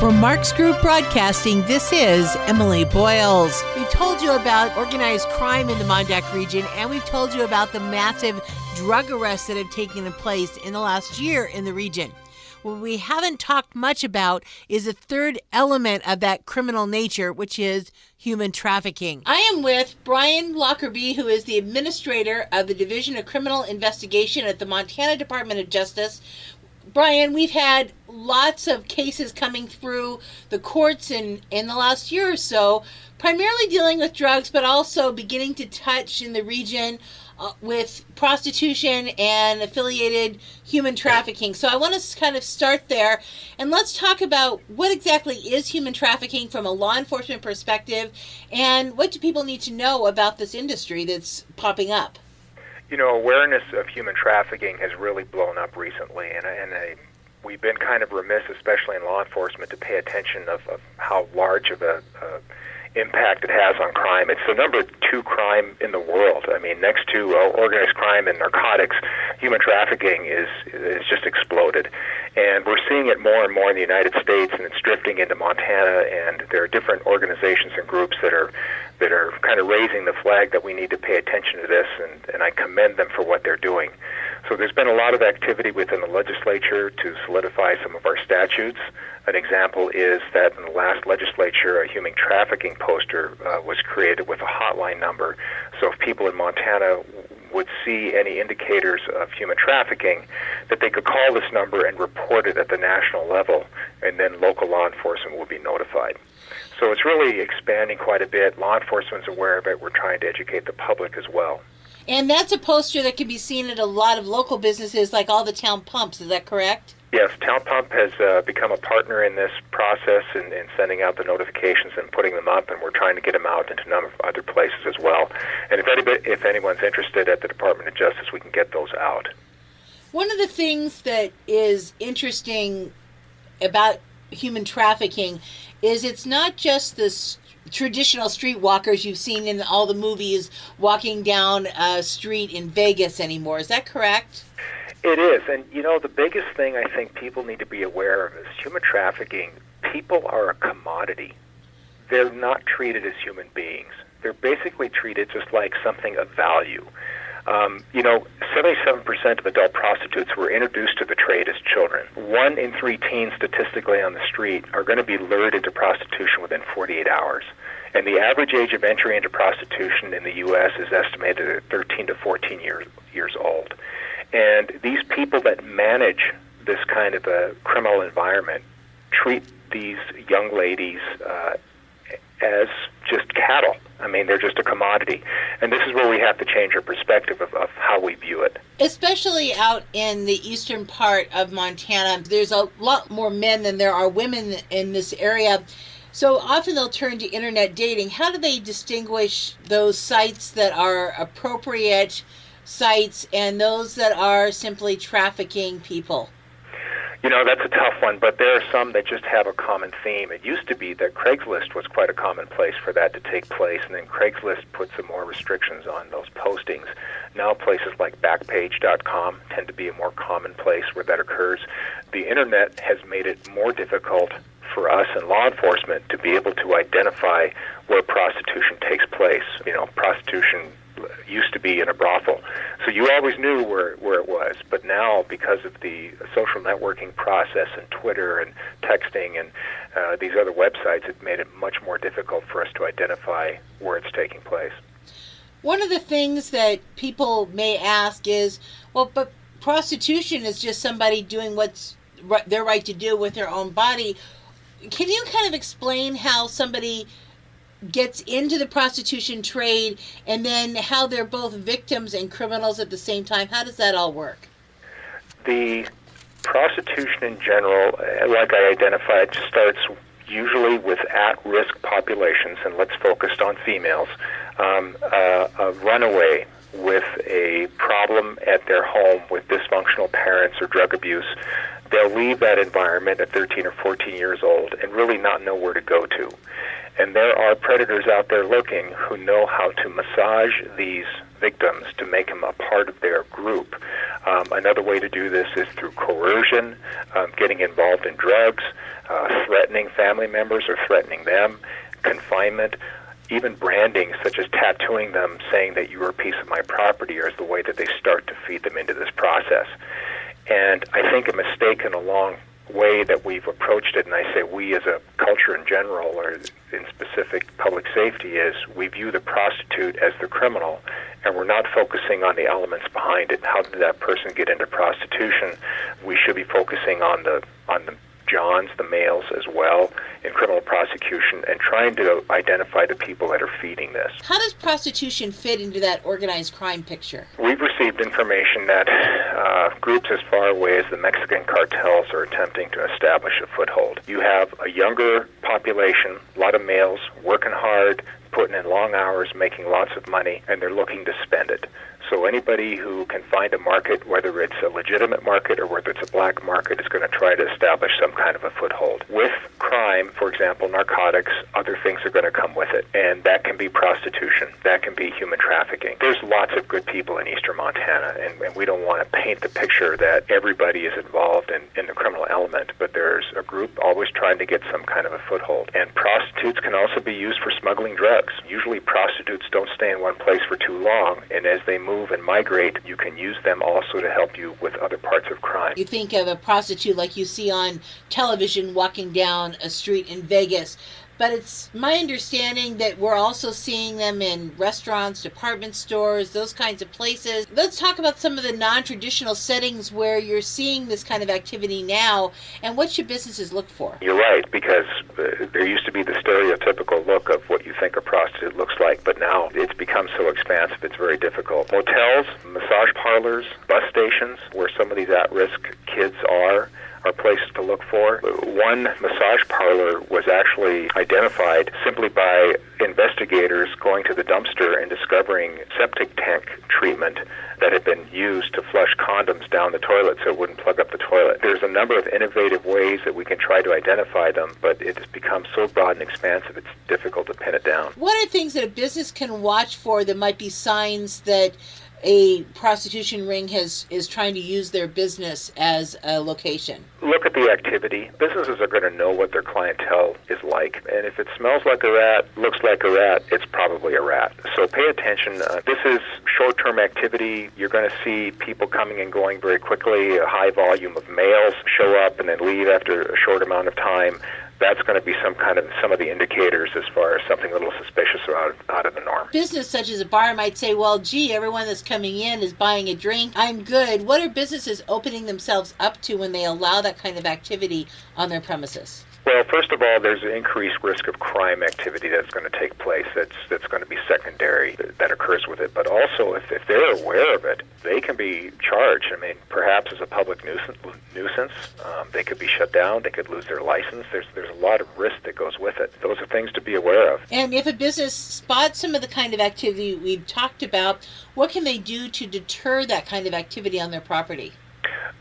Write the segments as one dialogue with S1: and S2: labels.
S1: For Mark's Group Broadcasting, this is Emily Boyles. We told you about organized crime in the Mondac region, and we've told you about the massive drug arrests that have taken place in the last year in the region. What we haven't talked much about is a third element of that criminal nature, which is human trafficking. I am with Bryan Lockerby, who is the administrator of the Division of Criminal Investigation at the Montana Department of Justice. Bryan, we've had lots of cases coming through the courts in the last year or so, primarily dealing with drugs, but also beginning to touch in the region with prostitution and affiliated human trafficking. So I want to kind of start there, and let's talk about what exactly is human trafficking from a law enforcement perspective, and what do people need to know about this industry that's popping up?
S2: You know, awareness of human trafficking has really blown up recently, and we've been kind of remiss, especially in law enforcement, to pay attention of how large of a impact it has on crime. It's the number 2 crime in the world. I mean, next to organized crime and narcotics, human trafficking is just exploded. And we're seeing it more and more in the United States, and it's drifting into Montana, and there are different organizations and groups that are kind of raising the flag that we need to pay attention to this, and I commend them for what they're doing. So there's been a lot of activity within the legislature to solidify some of our statutes. An example is that in the last legislature, a human trafficking poster was created with a hotline number. So if people in Montana would see any indicators of human trafficking, that they could call this number and report it at the national level, and then local law enforcement will be notified. So it's really expanding quite a bit. Law enforcement's aware of it. We're trying to educate the public as well.
S1: And that's a poster that can be seen at a lot of local businesses, like all the town pumps. Is that correct?
S2: Yes, Town Pump has become a partner in this process in sending out the notifications and putting them up, and we're trying to get them out into a number of other places as well. And if anyone's interested at the Department of Justice, we can get those out.
S1: One of the things that is interesting about human trafficking is it's not just the traditional streetwalkers you've seen in all the movies walking down a street in Vegas anymore. Is that correct?
S2: It is, and you know, the biggest thing I think people need to be aware of is human trafficking. People are a commodity. They're not treated as human beings. They're basically treated just like something of value. 77% of adult prostitutes were introduced to the trade as children. 1 in 3 teens statistically on the street are going to be lured into prostitution within 48 hours. And the average age of entry into prostitution in the U.S. is estimated at 13 to 14 years old. And these people that manage this kind of a criminal environment treat these young ladies as just cattle. I mean, they're just a commodity. And this is where we have to change our perspective of how we view it.
S1: Especially out in the eastern part of Montana, there's a lot more men than there are women in this area. So often they'll turn to internet dating. How do they distinguish those sites that are appropriate sites and those that are simply trafficking people?
S2: You know, that's a tough one, but there are some that just have a common theme. It used to be that Craigslist was quite a common place for that to take place, and then Craigslist put some more restrictions on those postings. Now places like Backpage.com tend to be a more common place where that occurs. The internet has made it more difficult for us and law enforcement to be able to identify where prostitution takes place. You know, prostitution used to be in a brothel. So you always knew where it was. But now, because of the social networking process and Twitter and texting and these other websites, it made it much more difficult for us to identify where it's taking place.
S1: One of the things that people may ask is, well, but prostitution is just somebody doing what's their right to do with their own body. Can you kind of explain how somebody gets into the prostitution trade and then how they're both victims and criminals at the same time? How does that all work?
S2: The prostitution in general, like I identified, starts usually with at-risk populations, and let's focus on females. A runaway with a problem at their home with dysfunctional parents or drug abuse, they'll leave that environment at 13 or 14 years old and really not know where to go to. And there are predators out there looking who know how to massage these victims to make them a part of their group. Another way to do this is through coercion, getting involved in drugs, threatening family members or threatening them, confinement, even branding, such as tattooing them, saying that you are a piece of my property, or is the way that they start to feed them into this process. And I think a mistake in a long way that we've approached it, and I say we as a culture in general, or in specific public safety, is we view the prostitute as the criminal, and we're not focusing on the elements behind it. How did that person get into prostitution? We should be focusing on the Johns, the males as well, in criminal prosecution, and trying to identify the people that are feeding this.
S1: How does prostitution fit into that organized crime picture?
S2: We've received information that groups as far away as the Mexican cartels are attempting to establish a foothold. You have a younger population, a lot of males working hard, putting in long hours, making lots of money, and they're looking to spend it. So anybody who can find a market, whether it's a legitimate market or whether it's a black market, is going to try to establish some kind of a foothold. With crime, for example, narcotics, other things are going to come with it. And that can be prostitution. That can be human trafficking. There's lots of good people in eastern Montana, and we don't want to paint the picture that everybody is involved in the criminal element, but there's a group always trying to get some kind of a foothold. And prostitutes can also be used for smuggling drugs. Usually prostitutes don't stay in one place for too long, and as they move and migrate, you can use them also to help you with other parts of crime.
S1: You think of a prostitute like you see on television walking down a street in Vegas, but it's my understanding that we're also seeing them in restaurants, department stores, those kinds of places. Let's talk about some of the non-traditional settings where you're seeing this kind of activity now, and what should businesses look for?
S2: You're right, because there used to be the stereotypical look of what you think a prostitute looks like, but now it's become so expansive it's very difficult. Motels, massage parlors, bus stations, where some of these at-risk kids are places to look for. One massage parlor was actually identified simply by investigators going to the dumpster and discovering septic tank treatment that had been used to flush condoms down the toilet so it wouldn't plug up the toilet. There's a number of innovative ways that we can try to identify them, but it has become so broad and expansive it's difficult to pin it down.
S1: What are things that a business can watch for that might be signs that a prostitution ring is trying to use their business as a location?
S2: Look at the activity. Businesses are going to know what their clientele is like. And if it smells like a rat, looks like a rat, it's probably a rat. So pay attention. This is short-term activity. You're going to see people coming and going very quickly. A high volume of males show up and then leave after a short amount of time. That's going to be some of the indicators as far as something a little suspicious or out of the norm.
S1: Business such as a bar might say, well, gee, everyone that's coming in is buying a drink. I'm good. What are businesses opening themselves up to when they allow that kind of activity on their premises?
S2: Well, first of all, there's an increased risk of crime activity that's going to take place that's going to be secondary that occurs with it. But also, if they're aware of it, they can be charged. I mean, perhaps as a public nuisance. They could be shut down. They could lose their license. There's a lot of risk that goes with it. Those are things to be aware of.
S1: And if a business spots some of the kind of activity we've talked about, what can they do to deter that kind of activity on their property?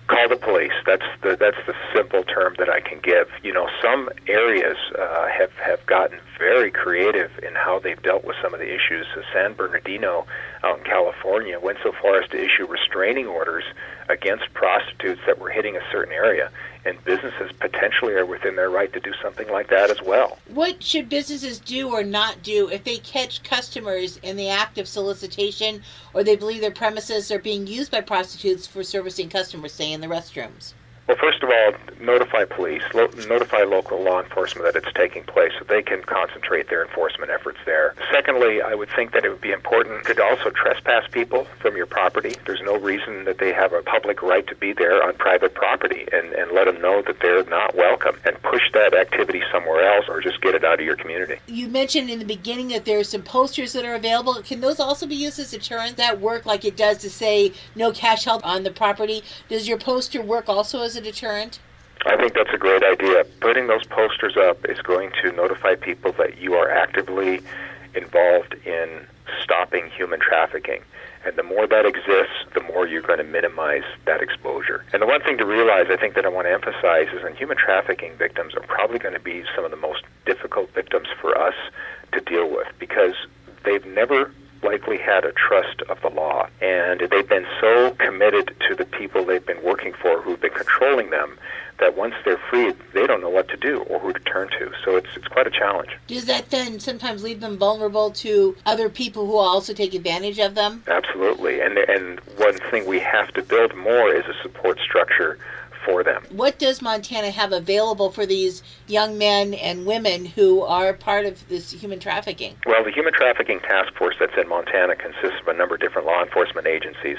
S2: Call the police. That's the simple term that I can give. You know, some areas have gotten very creative in how they've dealt with some of the issues. San Bernardino out in California went so far as to issue restraining orders against prostitutes that were hitting a certain area, and businesses potentially are within their right to do something like that as well.
S1: What should businesses do or not do if they catch customers in the act of solicitation, or they believe their premises are being used by prostitutes for servicing customers, say in the restrooms?
S2: Well, first of all, notify police, notify local law enforcement that it's taking place so they can concentrate their enforcement efforts there. Secondly, I would think that it would be important to also trespass people from your property. There's no reason that they have a public right to be there on private property, and let them know that they're not welcome, and push that activity somewhere else or just get it out of your community. You
S1: mentioned in the beginning that there are some posters that are available. Can those also be used as deterrent? That work like it does to say no cash held on the property? Does your poster work also as a deterrent?
S2: I think that's a great idea. Putting those posters up is going to notify people that you are actively involved in stopping human trafficking. And the more that exists, the more you're going to minimize that exposure. And the one thing to realize, I think, that I want to emphasize is that human trafficking victims are probably going to be some of the most difficult victims for us to deal with, because they've never likely had a trust of the law, and they've been so committed to the people they've been working for who've been controlling them that once they're freed, they don't know what to do or who to turn to. So it's quite a challenge.
S1: Does that then sometimes leave them vulnerable to other people who also take advantage of them?
S2: Absolutely. And one thing we have to build more is a support structure for them.
S1: What does Montana have available for these young men and women who are part of this human trafficking?
S2: Well, the Human Trafficking Task Force that's in Montana consists of a number of different law enforcement agencies.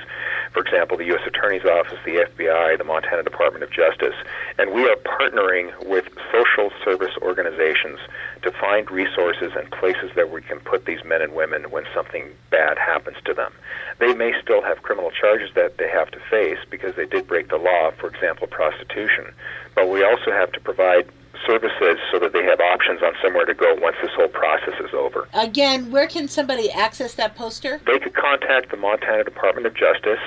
S2: For example, the U.S. Attorney's Office, the FBI, the Montana Department of Justice. And we are partnering with social service organizations to find resources and places that we can put these men and women when something bad happens to them. They may still have criminal charges that they have to face because they did break the law, for example, prostitution. But we also have to provide services so that they have options on somewhere to go once this whole process is over.
S1: Again, where can somebody access that poster?
S2: They could contact the Montana Department of Justice.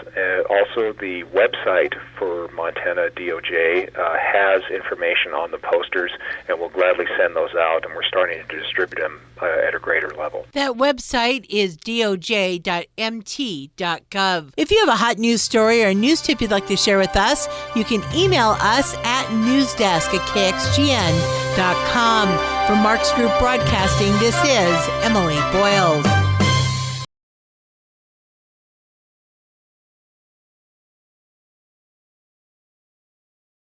S2: Also, the website for Montana DOJ has information on the posters, and we'll gladly send those out, and we're starting to distribute them at a greater level.
S1: That website is doj.mt.gov. If you have a hot news story or a news tip you'd like to share with us, you can email us at newsdesk@kxgn.com. For Mark's Group Broadcasting, this is Emily Boyles.